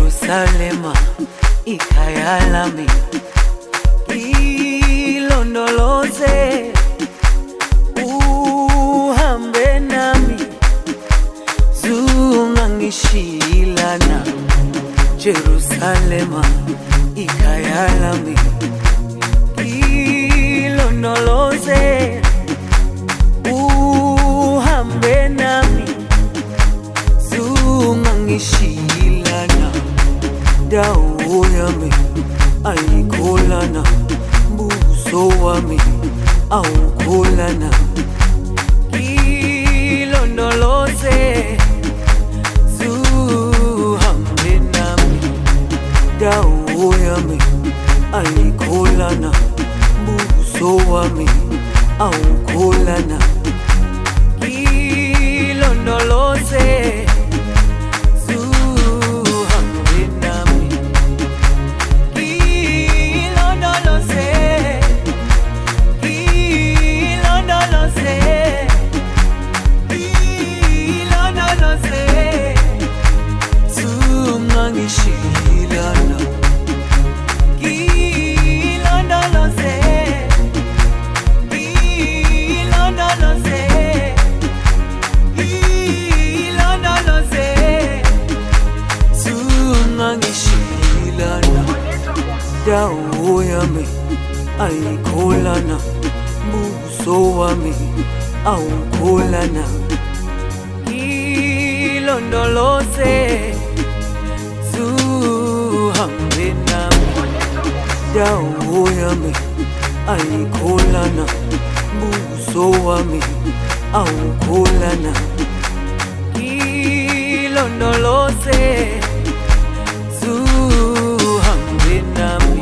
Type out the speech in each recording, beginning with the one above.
Jerusalema ikhaya lami, ilondoloze uhambe nami, zungangishilana. Jerusalema ikhaya lami, ilondoloze uhambe nami, zungangishilana. Dawo yami ayikholana, mbuso wami awukholana. Ilondoloze zuhambe nami, dawo yami ayikholana, mbuso wami awukholana. Ilondoloze dawo yami ayikholana, mbuso wami awukholana. Ilondoloze zuhambe nami, dawo yami ayikholana, mbuso wami awukholana. Ilondoloze zuhambe nami.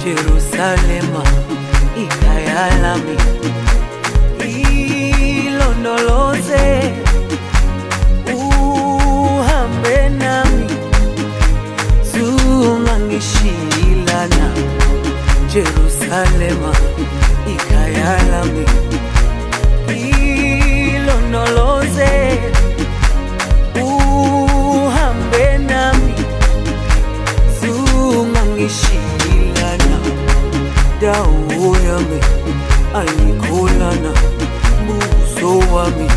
Jerusalema ikhaya lami, ilondoloze uhambe nami, zungangishilana. Jerusalema ikhaya lami, ilondoloze uhambe nami, zungangishilana. Dawo yami ayikholana, mbuso wami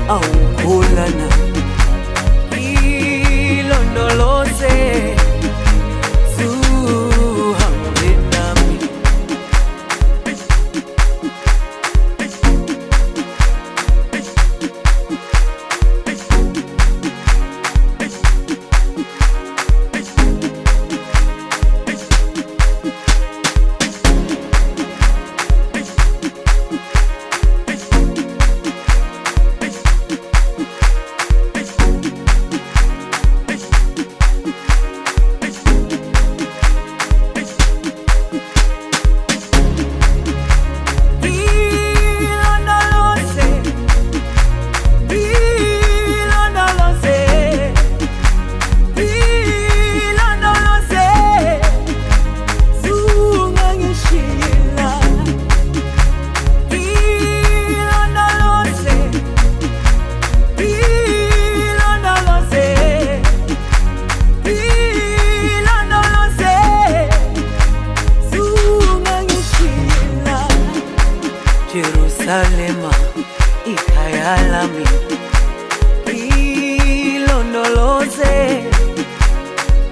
awukholana. Ilondoloze zuhambe nami. Jerusalema ikhaya lami, ilondoloze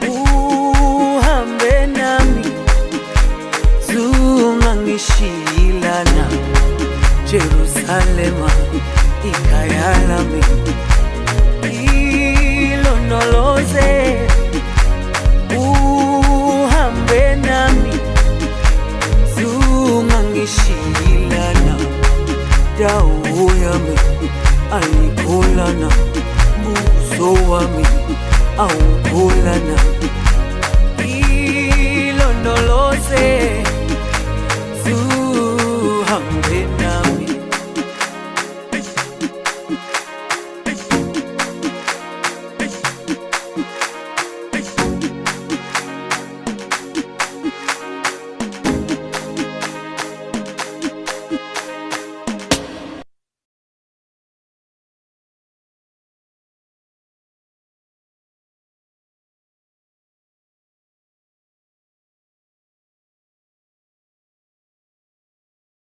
uhambe nami, zungangishilana. Jerusalema ikhaya lami, ilondoloze uhambe nami, zungangishilana. Dawo yami ayikholana, mbuso wami awukholana. Ilondoloze